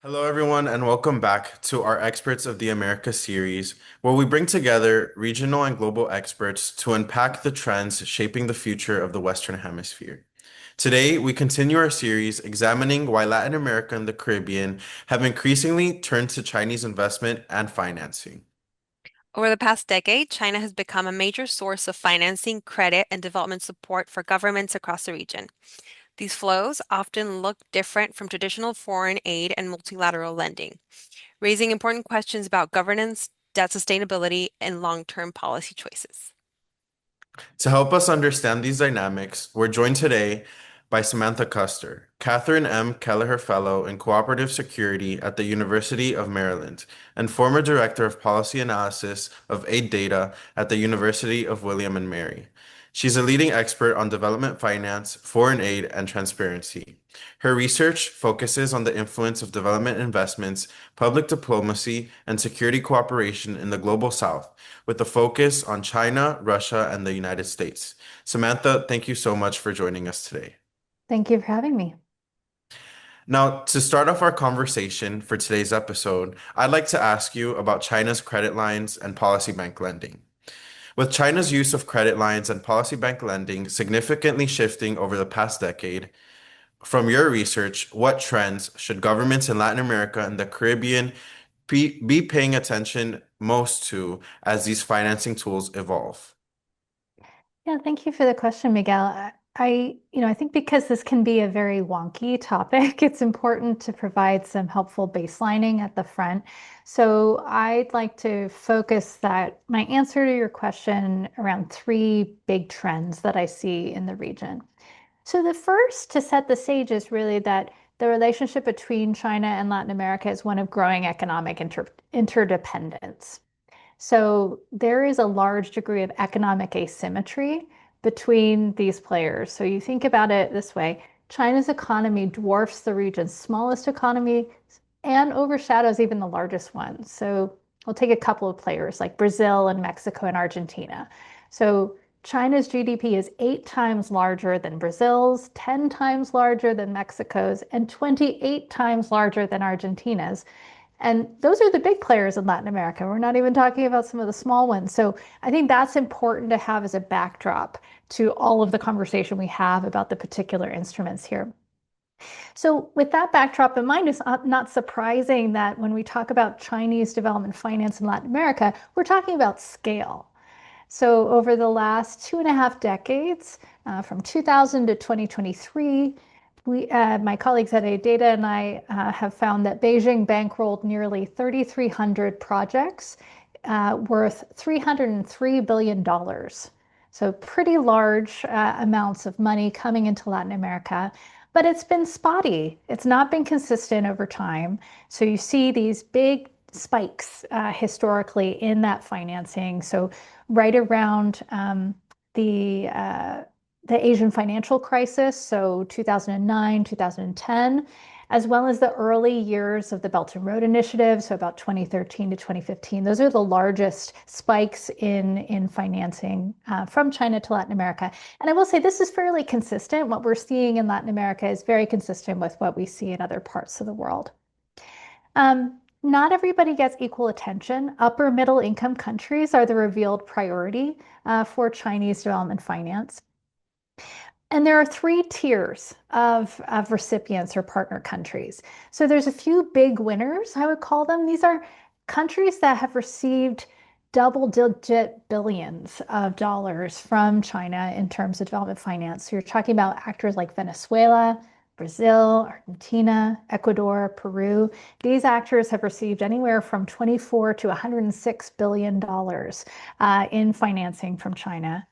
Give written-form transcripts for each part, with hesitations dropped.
Hello, everyone, and welcome back to our Experts of the Americas series, where we bring together regional and global experts to unpack the trends shaping the future of the Western Hemisphere. Today, we continue our series examining why Latin America and the Caribbean have increasingly turned to Chinese investment and financing. Over the past decade, China has become a major source of financing, credit, and development support for governments across the region. These flows often look different from traditional foreign aid and multilateral lending, raising important questions about governance, debt sustainability, and long-term policy choices. To help us understand these dynamics, we're joined today by Samantha Custer, Catherine M. Kelleher Fellow in Cooperative Security at the University of Maryland, and former Director of Policy Analysis of Aid Data at the University of William and Mary. She's a leading expert on development finance, foreign aid, and transparency. Her research focuses on the influence of development investments, public diplomacy, and security cooperation in the global south, with a focus on China, Russia, and the United States. Samantha, thank you so much for joining us today. Thank you for having me. Now, to start off our conversation for today's episode, I'd like to ask you about China's credit lines and policy bank lending. With China's use of credit lines and policy bank lending significantly shifting over the past decade, from your research, what trends should governments in Latin America and the Caribbean be paying attention most to as these financing tools evolve? Yeah, thank you for the question, Miguel. I think because this can be a very wonky topic, it's important to provide some helpful baselining at the front. So I'd like to focus my answer to your question around three big trends that I see in the region. So the first to set the stage is really that the relationship between China and Latin America is one of growing economic interdependence. So there is a large degree of economic asymmetry between these players. So you think about it this way, China's economy dwarfs the region's smallest economy and overshadows even the largest one. So we'll take a couple of players like Brazil and Mexico and Argentina. So China's GDP is 8 times larger than Brazil's, 10 times larger than Mexico's, and 28 times larger than Argentina's. And those are the big players in Latin America. We're not even talking about some of the small ones. So I think that's important to have as a backdrop to all of the conversation we have about the particular instruments here. So with that backdrop in mind, it's not surprising that when we talk about Chinese development finance in Latin America, we're talking about scale. So over the last 2.5 decades, from 2000 to 2023, my colleagues at Data and I have found that Beijing bankrolled nearly 3,300 projects worth $303 billion. So pretty large amounts of money coming into Latin America, but it's been spotty. It's not been consistent over time. So you see these big spikes historically in that financing. So right around the Asian financial crisis, so 2009, 2010, as well as the early years of the Belt and Road Initiative, so about 2013 to 2015. Those are the largest spikes in financing from China to Latin America. And I will say this is fairly consistent. What we're seeing in Latin America is very consistent with what we see in other parts of the world. Not everybody gets equal attention. Upper middle income countries are the revealed priority for Chinese development finance. And there are three tiers of recipients or partner countries. So there's a few big winners, I would call them. These are countries that have received double-digit billions of dollars from China in terms of development finance. So you're talking about actors like Venezuela, Brazil, Argentina, Ecuador, Peru. These actors have received anywhere from 24 to $106 billion in financing from China.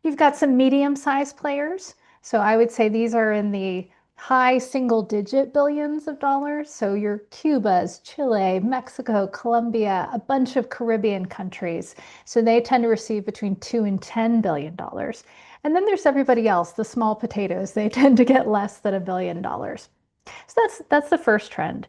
You've got some medium-sized players. So I would say these are in the high single-digit billions of dollars. So your Cubas, Chile, Mexico, Colombia, a bunch of Caribbean countries. So they tend to receive between $2 and $10 billion. And then there's everybody else, the small potatoes. They tend to get less than $1 billion. So that's the first trend.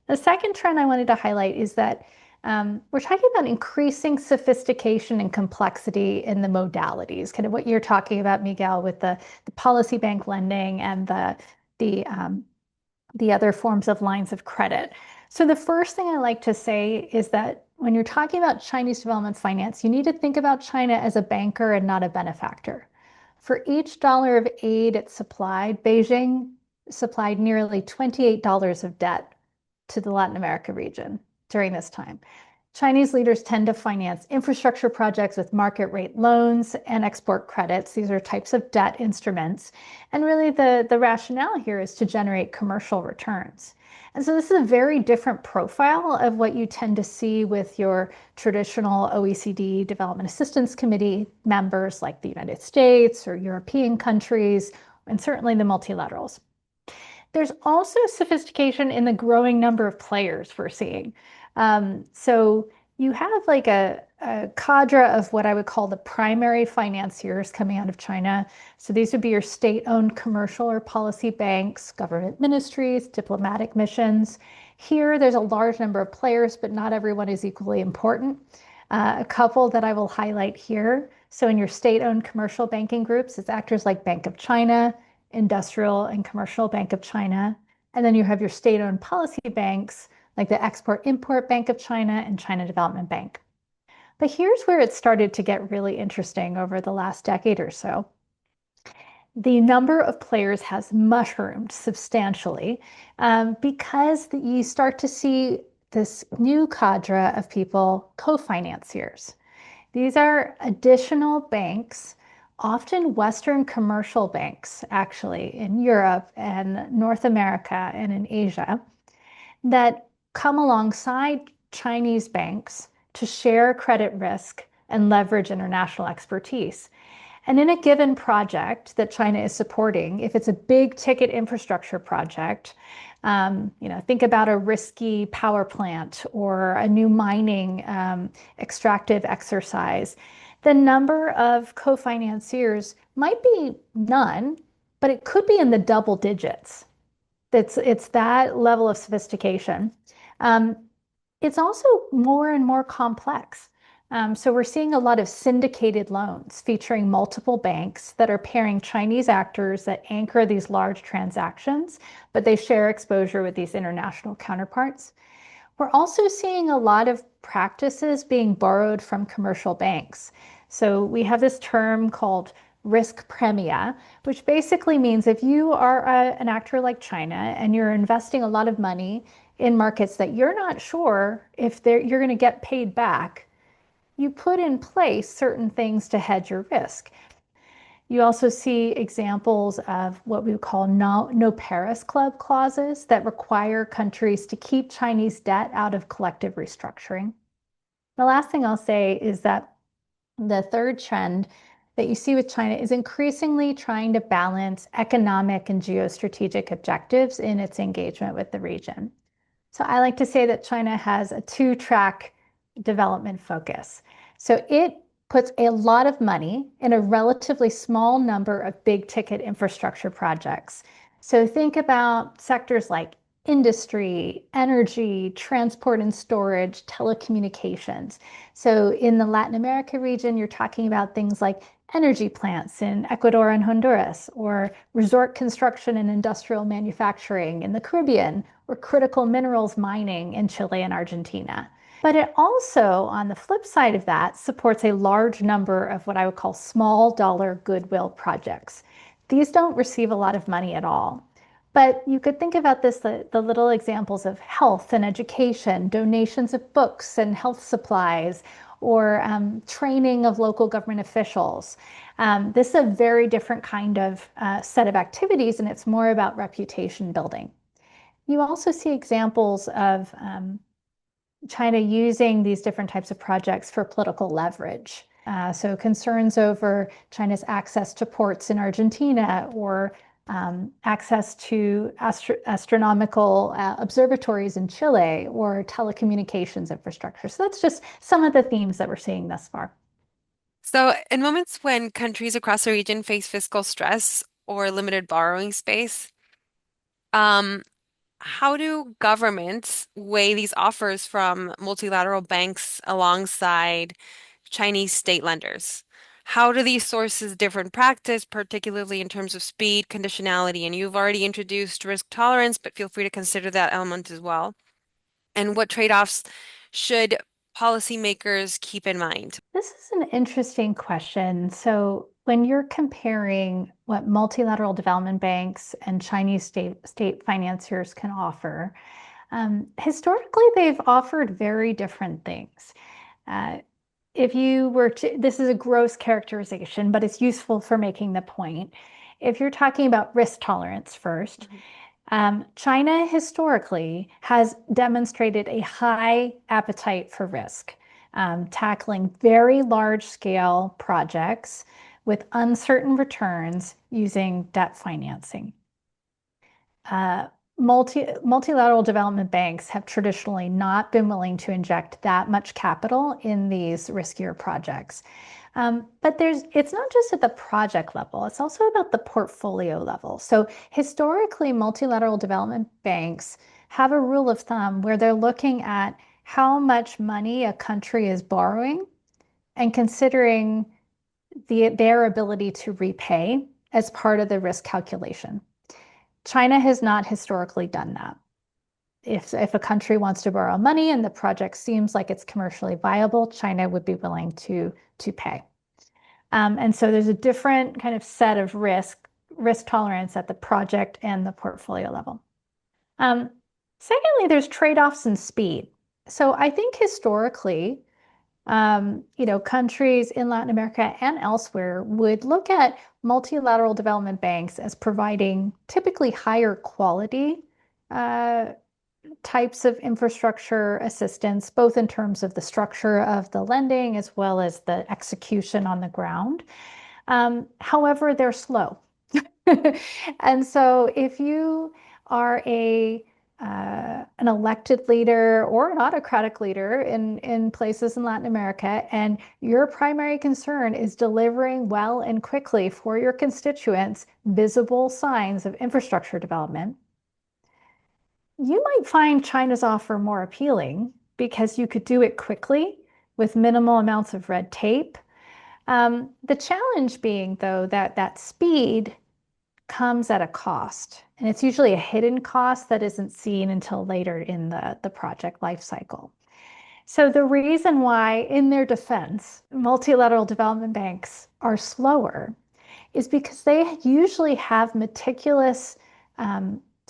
The second trend I wanted to highlight is that we're talking about increasing sophistication and complexity in the modalities, kind of what you're talking about, Miguel, with the policy bank lending and the other forms of lines of credit. So the first thing I like to say is that when you're talking about Chinese development finance, you need to think about China as a banker and not a benefactor. For each dollar of aid it supplied, Beijing supplied nearly $28 of debt to the Latin America region during this time. Chinese leaders tend to finance infrastructure projects with market rate loans and export credits. These are types of debt instruments. And really, the rationale here is to generate commercial returns. And so, this is a very different profile of what you tend to see with your traditional OECD Development Assistance Committee members like the United States or European countries, and certainly the multilaterals. There's also sophistication in the growing number of players we're seeing. So you have like a cadre of what I would call the primary financiers coming out of China. So these would be your state-owned commercial or policy banks, government ministries, diplomatic missions. Here, there's a large number of players, but not everyone is equally important. A couple that I will highlight here. So in your state-owned commercial banking groups, it's actors like Bank of China, Industrial and Commercial Bank of China. And then you have your state-owned policy banks like the Export-Import Bank of China and China Development Bank. But here's where it started to get really interesting over the last decade or so. The number of players has mushroomed substantially because you start to see this new cadre of people, co-financiers. These are additional banks, often Western commercial banks, actually, in Europe and North America and in Asia, that come alongside Chinese banks to share credit risk and leverage international expertise. And in a given project that China is supporting, if it's a big ticket infrastructure project, think about a risky power plant or a new mining extractive exercise. The number of co-financiers might be none, but it could be in the double digits. It's that level of sophistication. Um, it's also more and more complex. So we're seeing a lot of syndicated loans featuring multiple banks that are pairing Chinese actors that anchor these large transactions, but they share exposure with these international counterparts. We're also seeing a lot of practices being borrowed from commercial banks. So we have this term called risk premia, which basically means if you are an actor like China and you're investing a lot of money in markets that you're not sure if you're going to get paid back, you put in place certain things to hedge your risk. You also see examples of what we would call no Paris Club clauses that require countries to keep Chinese debt out of collective restructuring. The last thing I'll say is that the third trend that you see with China is increasingly trying to balance economic and geostrategic objectives in its engagement with the region. So I like to say that China has a two-track development focus. So it puts a lot of money in a relatively small number of big ticket infrastructure projects. So think about sectors like industry, energy, transport and storage, telecommunications. So in the Latin America region, you're talking about things like energy plants in Ecuador and Honduras, or resort construction and industrial manufacturing in the Caribbean, or critical minerals mining in Chile and Argentina. But it also, on the flip side of that, supports a large number of what I would call small dollar goodwill projects. These don't receive a lot of money at all. But you could think about this, the little examples of health and education, donations of books and health supplies, or training of local government officials. This is a very different kind of set of activities, and it's more about reputation building. You also see examples of China using these different types of projects for political leverage. So concerns over China's access to ports in Argentina, or access to astronomical observatories in Chile, or telecommunications infrastructure. So that's just some of the themes that we're seeing thus far. So, in moments when countries across the region face fiscal stress or limited borrowing space, um, how do governments weigh these offers from multilateral banks alongside Chinese state lenders? How do these sources differ in practice, particularly in terms of speed, conditionality? And you've already introduced risk tolerance, but feel free to consider that element as well. And what trade-offs should policymakers keep in mind? This is an interesting question. So, when you're comparing what multilateral development banks and Chinese state financiers can offer, historically they've offered very different things. Uh, if you were to, this is a gross characterization, but it's useful for making the point. If you're talking about risk tolerance first, China historically has demonstrated a high appetite for risk, tackling very large scale projects with uncertain returns using debt financing. Multilateral development banks have traditionally not been willing to inject that much capital in these riskier projects. But it's not just at the project level, it's also about the portfolio level. So historically, multilateral development banks have a rule of thumb where they're looking at how much money a country is borrowing and considering their ability to repay as part of the risk calculation. China has not historically done that. If a country wants to borrow money and the project seems like it's commercially viable, China would be willing to pay. And so there's a different kind of set of risk tolerance at the project and the portfolio level. Secondly, there's trade-offs in speed. So I think historically, countries in Latin America and elsewhere would look at multilateral development banks as providing typically higher quality types of infrastructure assistance, both in terms of the structure of the lending as well as the execution on the ground. However, they're slow. And so if you are an elected leader or an autocratic leader in places in Latin America, and your primary concern is delivering well and quickly for your constituents visible signs of infrastructure development, you might find China's offer more appealing because you could do it quickly with minimal amounts of red tape. The challenge being, though, that speed comes at a cost, and it's usually a hidden cost that isn't seen until later in the project life cycle. So the reason why, in their defense, multilateral development banks are slower is because they usually have meticulous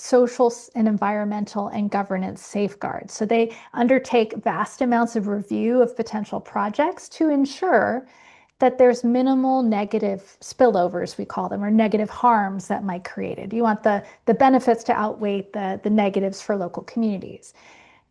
social and environmental and governance safeguards. So they undertake vast amounts of review of potential projects to ensure that there's minimal negative spillovers, we call them, or negative harms that might create it. You want the benefits to outweigh the negatives for local communities.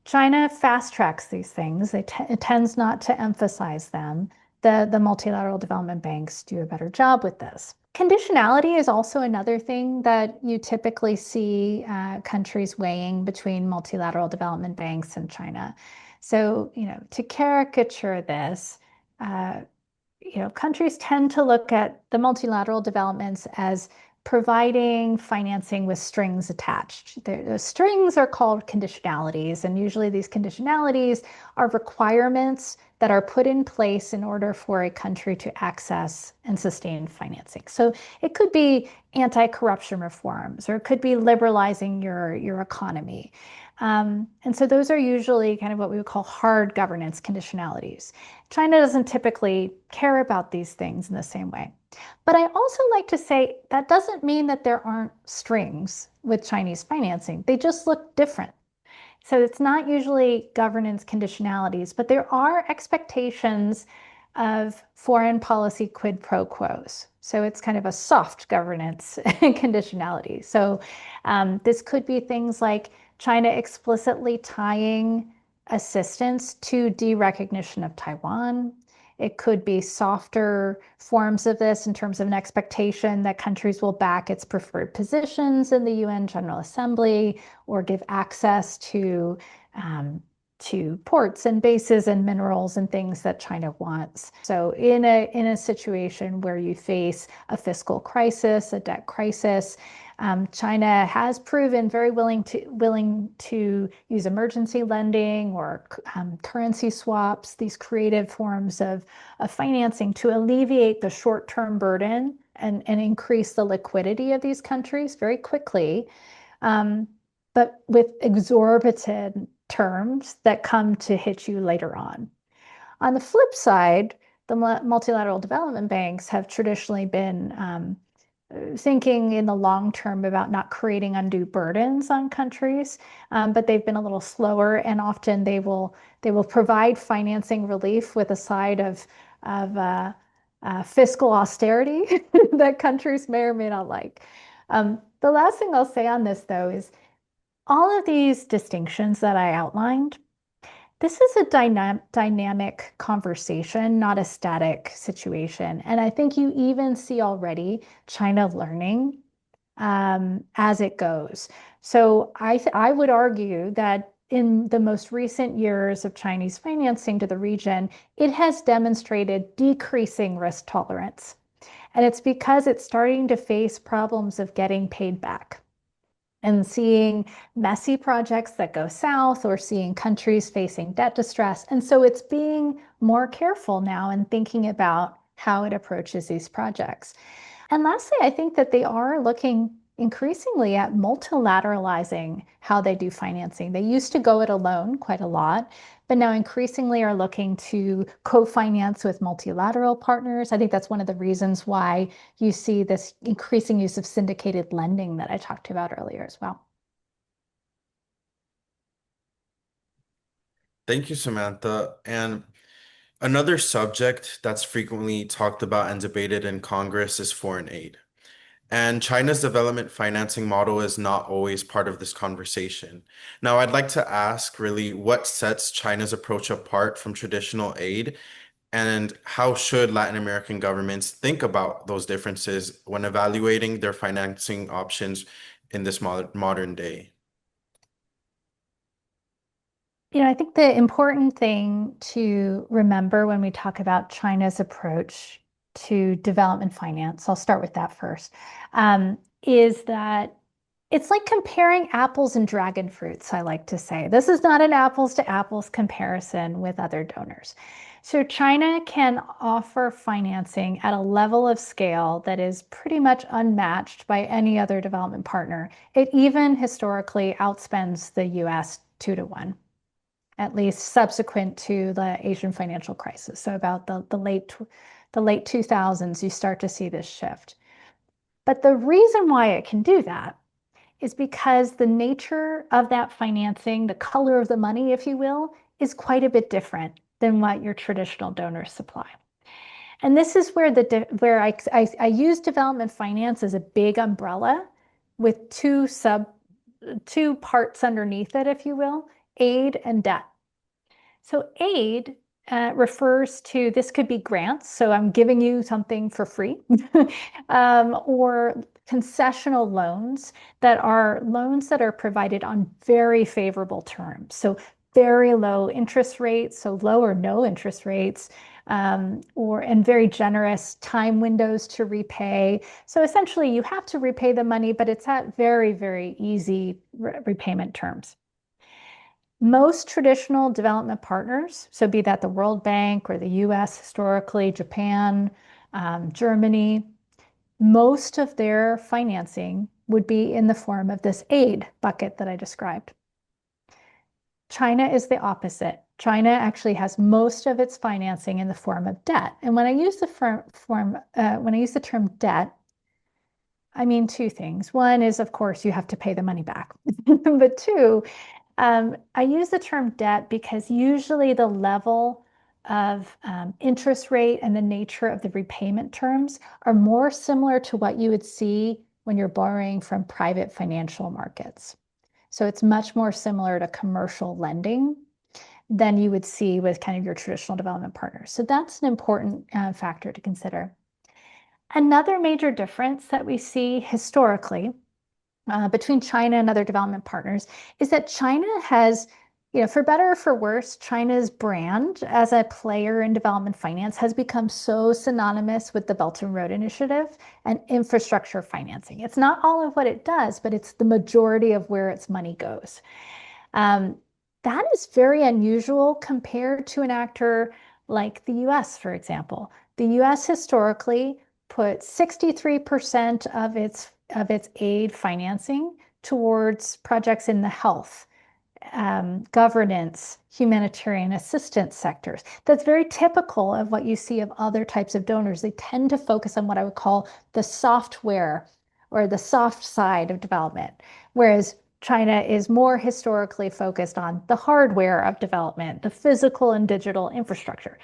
China fast tracks these things. It tends not to emphasize them. The multilateral development banks do a better job with this. Conditionality is also another thing that you typically see countries weighing between multilateral development banks and China. So, to caricature this, countries tend to look at the multilateral developments as providing financing with strings attached. The strings are called conditionalities, and usually these conditionalities are requirements that are put in place in order for a country to access and sustain financing. So it could be anti-corruption reforms, or it could be liberalizing your economy. And so those are usually kind of what we would call hard governance conditionalities. China doesn't typically care about these things in the same way. But I also like to say that doesn't mean that there aren't strings with Chinese financing. They just look different. So it's not usually governance conditionalities, but there are expectations of foreign policy quid pro quos. So it's kind of a soft governance conditionality. So this could be things like China explicitly tying assistance to derecognition of Taiwan. It could be softer forms of this in terms of an expectation that countries will back its preferred positions in the UN General Assembly or give access to ports and bases and minerals and things that China wants. So in a situation where you face a fiscal crisis, a debt crisis, China has proven very willing to use emergency lending or currency swaps, these creative forms of financing to alleviate the short-term burden and increase the liquidity of these countries very quickly. but with exorbitant terms that come to hit you later on. On the flip side, the multilateral development banks have traditionally been thinking in the long term about not creating undue burdens on countries, but they've been a little slower, and often they will provide financing relief with a side of fiscal austerity that countries may or may not like. The last thing I'll say on this, though, is all of these distinctions that I outlined, this is a dynamic conversation, not a static situation. And I think you even see already China learning as it goes. So I would argue that in the most recent years of Chinese financing to the region, it has demonstrated decreasing risk tolerance. And it's because it's starting to face problems of getting paid back and seeing messy projects that go south or seeing countries facing debt distress. And so it's being more careful now and thinking about how it approaches these projects. And lastly, I think that they are looking increasingly at multilateralizing how they do financing. They used to go it alone quite a lot, but now increasingly are looking to co-finance with multilateral partners. I think that's one of the reasons why you see this increasing use of syndicated lending that I talked about earlier as well. Thank you, Samantha. And another subject that's frequently talked about and debated in Congress is foreign aid. And China's development financing model is not always part of this conversation. Now, I'd like to ask really what sets China's approach apart from traditional aid, and how should Latin American governments think about those differences when evaluating their financing options in this modern day? I think the important thing to remember when we talk about China's approach to development finance, I'll start with that first, is that it's like comparing apples and dragon fruits, I like to say. This is not an apples to apples comparison with other donors. So China can offer financing at a level of scale that is pretty much unmatched by any other development partner. It even historically outspends the US 2 to 1, at least subsequent to the Asian financial crisis. So about the late 2000s, you start to see this shift. But the reason why it can do that is because the nature of that financing, the color of the money, if you will, is quite a bit different than what your traditional donors supply. And this is where I use development finance as a big umbrella with two parts underneath it, if you will, aid and debt. So aid refers to, this could be grants, so I'm giving you something for free, or concessional loans that are provided on very favorable terms. So very low interest rates, so low or no interest rates, and very generous time windows to repay. So essentially, you have to repay the money, but it's at very, very easy repayment terms. Most traditional development partners, so be that the World Bank or the US historically, Japan, Germany, most of their financing would be in the form of this aid bucket that I described. China is the opposite. China actually has most of its financing in the form of debt. And when I use the term debt, I mean two things. One is, of course, you have to pay the money back. But two, I use the term debt because usually the level of interest rate and the nature of the repayment terms are more similar to what you would see when you're borrowing from private financial markets. So it's much more similar to commercial lending than you would see with kind of your traditional development partners. So that's an important factor to consider. Another major difference that we see historically between China and other development partners is that China has, for better or for worse, China's brand as a player in development finance has become so synonymous with the Belt and Road Initiative and infrastructure financing. It's not all of what it does, but it's the majority of where its money goes. That is very unusual compared to an actor like the US, for example. The US historically put 63% of its aid financing towards projects in the health, governance, humanitarian assistance sectors. That's very typical of what you see of other types of donors. They tend to focus on what I would call the software or the soft side of development, whereas China is more historically focused on the hardware of development, the physical and digital infrastructure.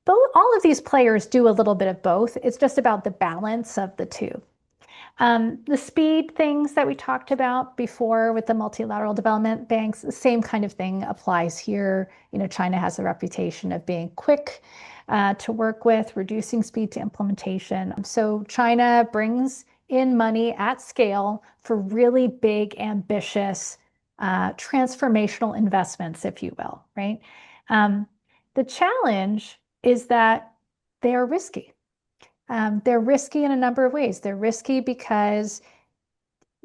All of these players do a little bit of both. It's just about the balance of the two. The speed things that we talked about before with the multilateral development banks, the same kind of thing applies here. China has a reputation of being quick to work with, reducing speed to implementation. So China brings in money at scale for really big, ambitious, transformational investments, if you will, right? The challenge is that they are risky. They're risky in a number of ways. They're risky because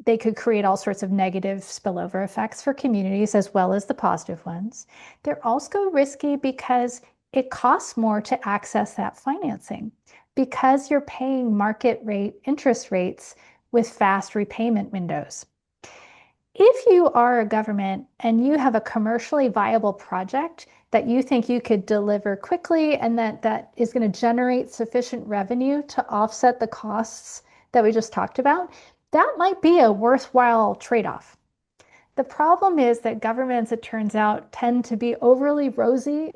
they could create all sorts of negative spillover effects for communities as well as the positive ones. They're also risky because it costs more to access that financing because you're paying market rate interest rates with fast repayment windows. If you are a government and you have a commercially viable project that you think you could deliver quickly and that is going to generate sufficient revenue to offset the costs that we just talked about, that might be a worthwhile trade-off. The problem is that governments, it turns out, tend to be overly rosy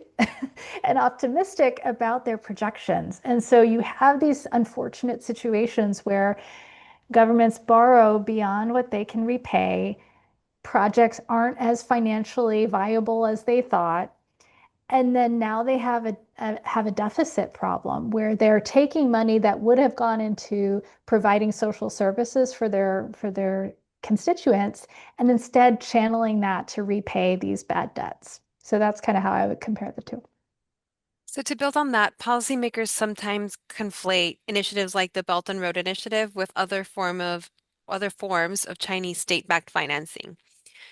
and optimistic about their projections. And so you have these unfortunate situations where governments borrow beyond what they can repay. Projects aren't as financially viable as they thought. And then now they have a deficit problem where they're taking money that would have gone into providing social services for their constituents and instead channeling that to repay these bad debts. So that's kind of how I would compare the two. So to build on that, policymakers sometimes conflate initiatives like the Belt and Road Initiative with other forms of Chinese state-backed financing,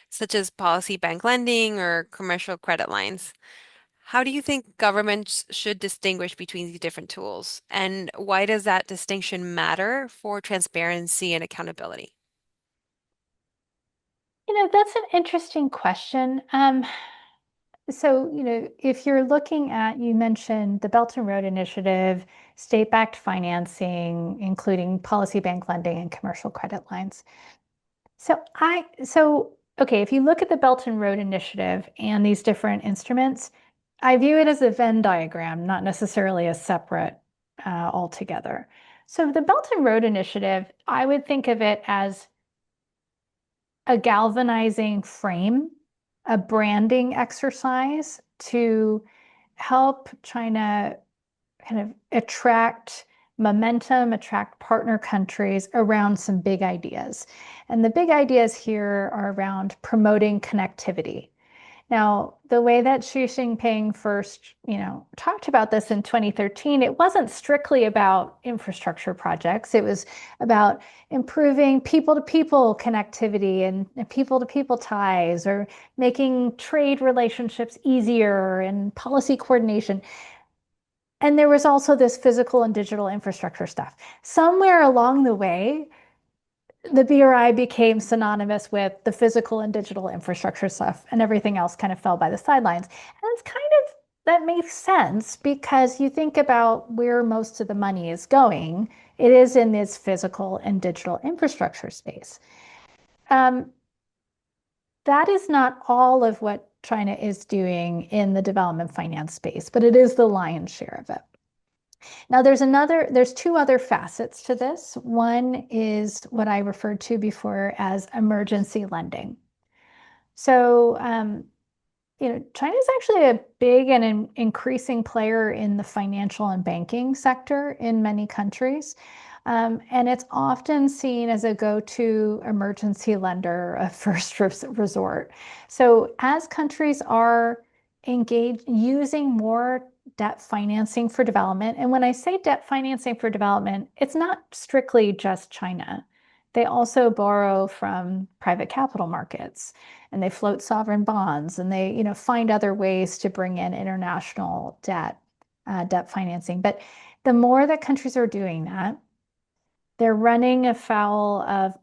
such as policy bank lending or commercial credit lines. How do you think governments should distinguish between these different tools? And why does that distinction matter for transparency and accountability? That's an interesting question. So, if you're looking at, you mentioned the Belt and Road Initiative, state-backed financing, including policy bank lending and commercial credit lines. Okay, if you look at the Belt and Road Initiative and these different instruments, I view it as a Venn diagram, not necessarily a separate altogether. So the Belt and Road Initiative, I would think of it as a galvanizing frame, a branding exercise to help China kind of attract momentum, attract partner countries around some big ideas. And the big ideas here are around promoting connectivity. Now, the way that Xi Jinping first, talked about this in 2013, it wasn't strictly about infrastructure projects. It was about improving people-to-people connectivity and people-to-people ties, or making trade relationships easier and policy coordination. And there was also this physical and digital infrastructure stuff. Somewhere along the way, the BRI became synonymous with the physical and digital infrastructure stuff, and everything else kind of fell by the sidelines. And it's that makes sense because you think about where most of the money is going, it is in this physical and digital infrastructure space. That is not all of what China is doing in the development finance space, but it is the lion's share of it. Now, there's two other facets to this. One is what I referred to before as emergency lending. So, China is actually a big and increasing player in the financial and banking sector in many countries. And it's often seen as a go-to emergency lender of first resort. So as countries are engaged using more debt financing for development, and when I say debt financing for development, it's not strictly just China. They also borrow from private capital markets, and they float sovereign bonds, and they, find other ways to bring in international debt financing. But the more that countries are doing that, they're running afoul of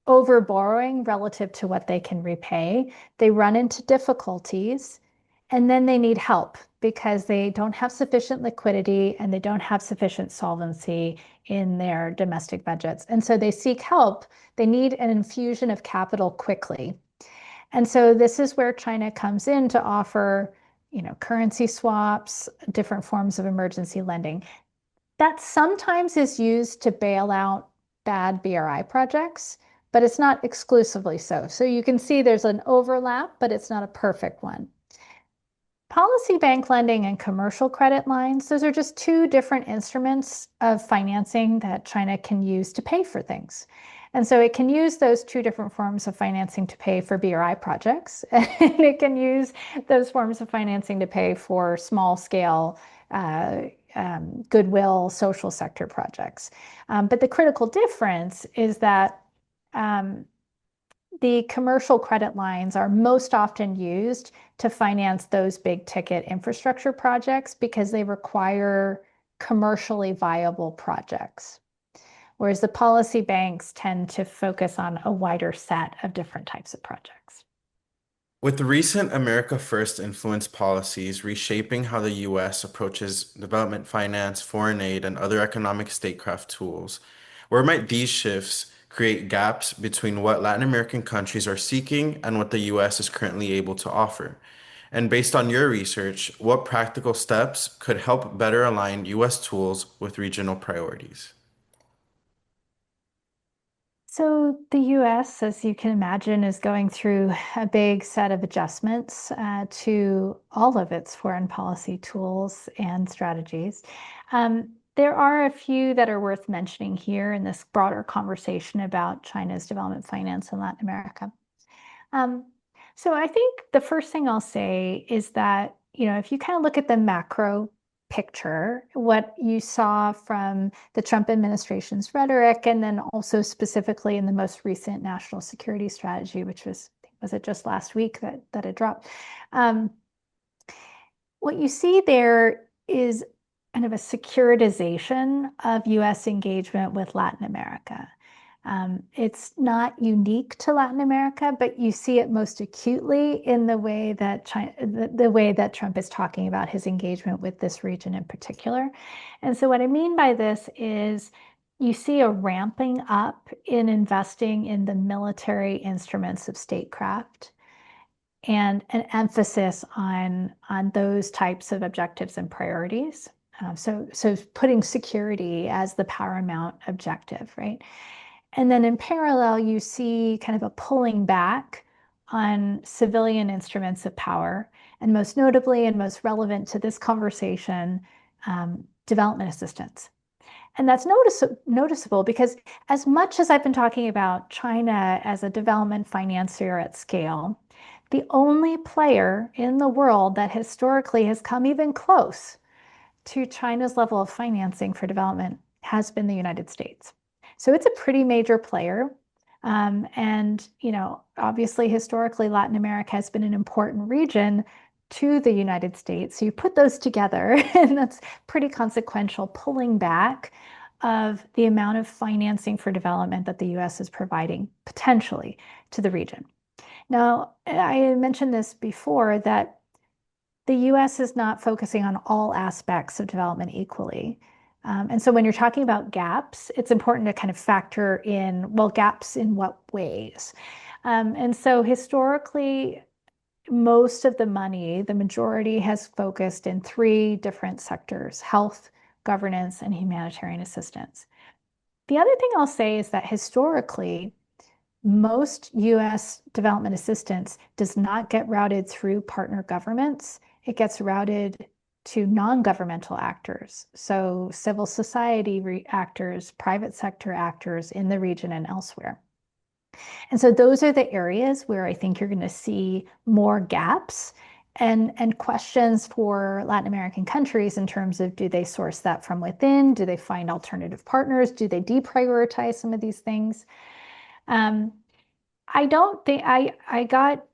over borrowing relative to what they can repay. They run into difficulties and then they need help because they don't have sufficient liquidity and they don't have sufficient solvency in their domestic budgets. And so they seek help. They need an infusion of capital quickly. And so this is where China comes in to offer, currency swaps, different forms of emergency lending. That sometimes is used to bail out bad BRI projects, but it's not exclusively so. So you can see there's an overlap, but it's not a perfect one. Policy bank lending and commercial credit lines, those are just two different instruments of financing that China can use to pay for things. And so it can use those two different forms of financing to pay for BRI projects, and it can use those forms of financing to pay for small scale goodwill social sector projects. But the critical difference is that the commercial credit lines are most often used to finance those big ticket infrastructure projects because they require commercially viable projects. Whereas the policy banks tend to focus on a wider set of different types of projects. With recent America First influence policies reshaping how the U.S. approaches development finance, foreign aid, and other economic statecraft tools, where might these shifts create gaps between what Latin American countries are seeking and what the U.S. is currently able to offer? And based on your research, what practical steps could help better align U.S. tools with regional priorities? So the US, as you can imagine, is going through a big set of adjustments to all of its foreign policy tools and strategies. There are a few that are worth mentioning here in this broader conversation about China's development finance in Latin America. Um, so I think the first thing I'll say is that, if you kind of look at the macro picture, what you saw from the Trump administration's rhetoric, and then also specifically in the most recent national security strategy, which was it just last week that it dropped? What you see there is kind of a securitization of US engagement with Latin America. It's not unique to Latin America, but you see it most acutely in the way that the way that Trump is talking about his engagement with this region in particular. And so what I mean by this is you see a ramping up in investing in the military instruments of statecraft and an emphasis on those types of objectives and priorities. So putting security as the paramount objective, right? And then in parallel, you see kind of a pulling back on civilian instruments of power, and most notably and most relevant to this conversation, development assistance. And that's noticeable because as much as I've been talking about China as a development financier at scale, the only player in the world that historically has come even close to China's level of financing for development has been the United States. So it's a pretty major player. And, obviously, historically, Latin America has been an important region to the United States. So you put those together, and that's pretty consequential pulling back of the amount of financing for development that the US is providing potentially to the region. Now, I mentioned this before that the US is not focusing on all aspects of development equally. And so when you're talking about gaps, it's important to kind of factor in, well, gaps in what ways? And so historically, most of the money, the majority has focused in three different sectors: health, governance, and humanitarian assistance. The other thing I'll say is that historically, most US development assistance does not get routed through partner governments. It gets routed to non-governmental actors, so civil society actors, private sector actors in the region and elsewhere. And so those are the areas where I think you're going to see more gaps and questions for Latin American countries in terms of, do they source that from within? Do they find alternative partners? Do they deprioritize some of these things? I don't think I got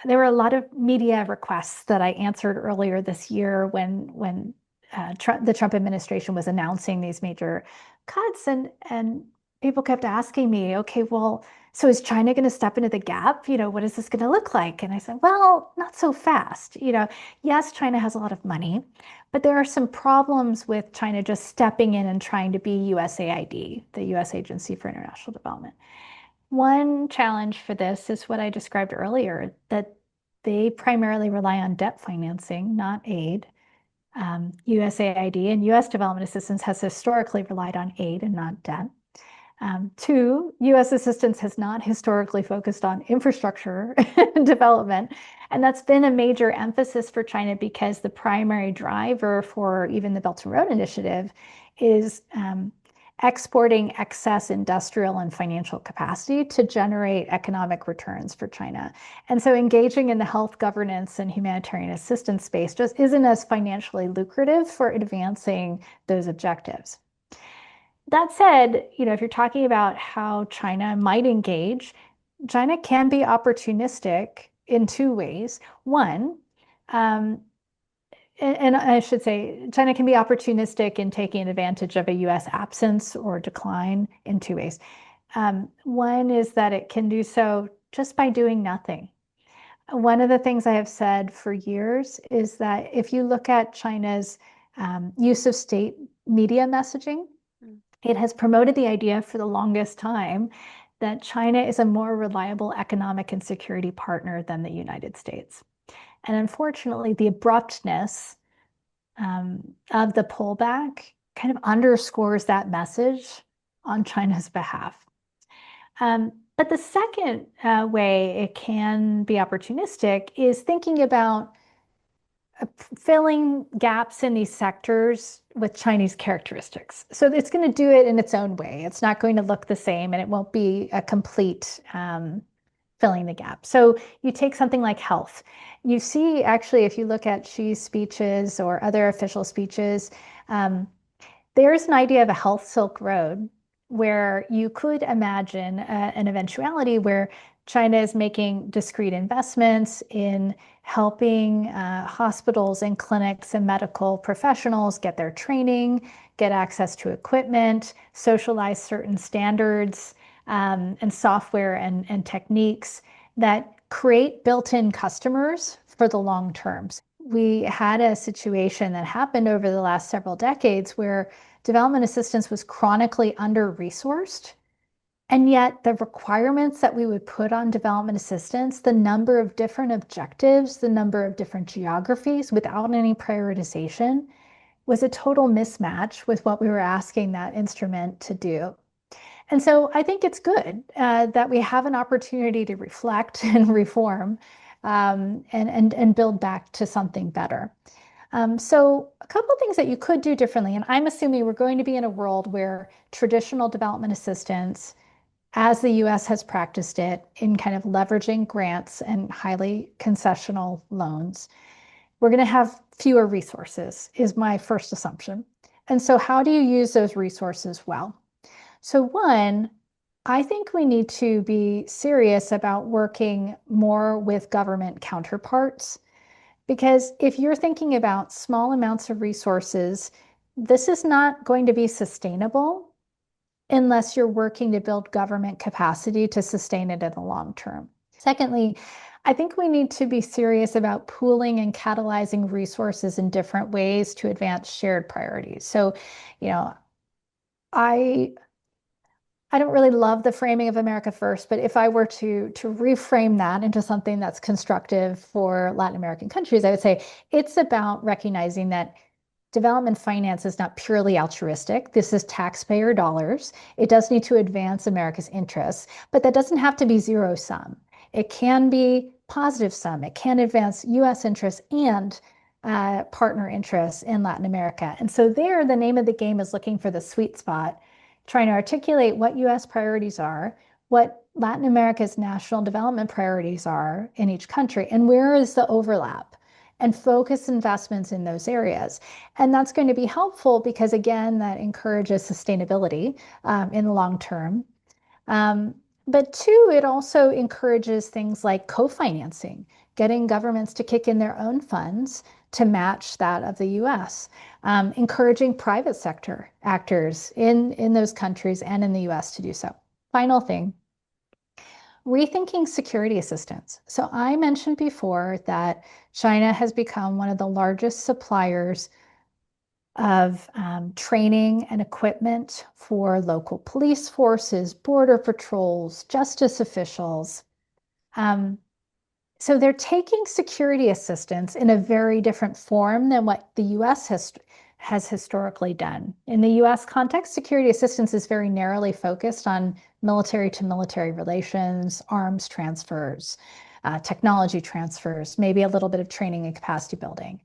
there were a lot of media requests that I answered earlier this year when the Trump administration was announcing these major cuts, and people kept asking me, okay, well, so is China going to step into the gap? What is this going to look like? And I said, well, not so fast. Yes, China has a lot of money, but there are some problems with China just stepping in and trying to be USAID, the US Agency for International Development. One challenge for this is what I described earlier, that they primarily rely on debt financing, not aid. USAID and US development assistance has historically relied on aid and not debt. Two, US assistance has not historically focused on infrastructure development. And that's been a major emphasis for China because the primary driver for even the Belt and Road Initiative is exporting excess industrial and financial capacity to generate economic returns for China. And so engaging in the health governance and humanitarian assistance space just isn't as financially lucrative for advancing those objectives. That said, if you're talking about how China might engage, China can be opportunistic in two ways. One, um, and I should say, China can be opportunistic in taking advantage of a US absence or decline in two ways. One is that it can do so just by doing nothing. One of the things I have said for years is that if you look at China's use of state media messaging, it has promoted the idea for the longest time that China is a more reliable economic and security partner than the United States. And unfortunately, the abruptness of the pullback kind of underscores that message on China's behalf. But the second way it can be opportunistic is thinking about filling gaps in these sectors with Chinese characteristics. So it's going to do it in its own way. It's not going to look the same and it won't be a complete filling the gap. So you take something like health. You see, actually, if you look at Xi's speeches or other official speeches, there's an idea of a health Silk Road where you could imagine an eventuality where China is making discrete investments in helping hospitals and clinics and medical professionals get their training, get access to equipment, socialize certain standards and software and techniques that create built-in customers for the long terms. We had a situation that happened over the last several decades where development assistance was chronically under-resourced. And yet the requirements that we would put on development assistance, the number of different objectives, the number of different geographies without any prioritization was a total mismatch with what we were asking that instrument to do. And so I think it's good that we have an opportunity to reflect and reform and build back to something better. So a couple of things that you could do differently, and I'm assuming we're going to be in a world where traditional development assistance, as the US has practiced it in kind of leveraging grants and highly concessional loans, we're going to have fewer resources, is my first assumption. And so how do you use those resources well? So one, I think we need to be serious about working more with government counterparts. Because if you're thinking about small amounts of resources, this is not going to be sustainable unless you're working to build government capacity to sustain it in the long term. Secondly, I think we need to be serious about pooling and catalyzing resources in different ways to advance shared priorities. So, you know, I I don't really love the framing of America First, but if I were to reframe that into something that's constructive for Latin American countries, I would say it's about recognizing that development finance is not purely altruistic. This is taxpayer dollars. It does need to advance America's interests, but that doesn't have to be zero sum. It can be positive sum. It can advance US interests and partner interests in Latin America. And so there, the name of the game is looking for the sweet spot, trying to articulate what US priorities are, what Latin America's national development priorities are in each country, and where is the overlap, and focus investments in those areas. And that's going to be helpful because, again, that encourages sustainability in the long term. But two, it also encourages things like co-financing, getting governments to kick in their own funds to match that of the US, encouraging private sector actors in those countries and in the US to do so. Final thing, rethinking security assistance. So I mentioned before that China has become one of the largest suppliers of training and equipment for local police forces, border patrols, justice officials. Um, so they're taking security assistance in a very different form than what the US has historically done. In the US context, security assistance is very narrowly focused on military to military relations, arms transfers, technology transfers, maybe a little bit of training and capacity building.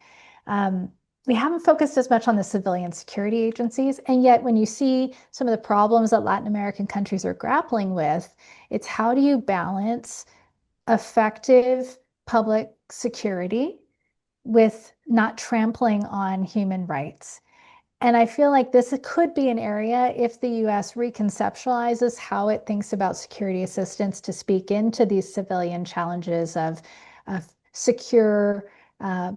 Um, we haven't focused as much on the civilian security agencies. And yet, when you see some of the problems that Latin American countries are grappling with, it's how do you balance effective public security with not trampling on human rights. And I feel like this could be an area if the US reconceptualizes how it thinks about security assistance to speak into these civilian challenges of secure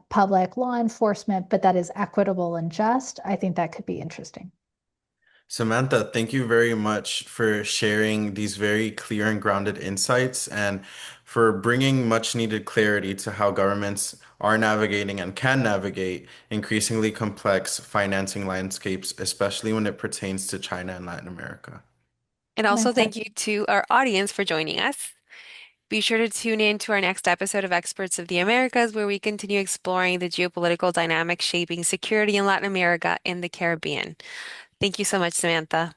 public law enforcement, but that is equitable and just. I think that could be interesting. Samantha, thank you very much for sharing these very clear and grounded insights and for bringing much needed clarity to how governments are navigating and can navigate increasingly complex financing landscapes, especially when it pertains to China and Latin America. And My also thank pleasure. you to our audience for joining us. Be sure to tune in to our next episode of Experts of the Americas, where we continue exploring the geopolitical dynamics shaping security in Latin America and the Caribbean. Thank you so much, Samantha.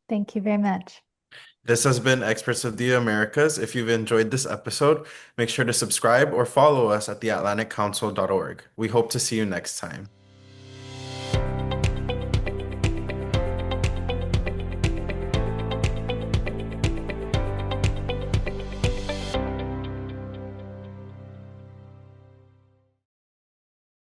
Thank you very much. This has been Experts of the Americas. If you've enjoyed this episode, make sure to subscribe or follow us at theatlanticcouncil.org. We hope to see you next time.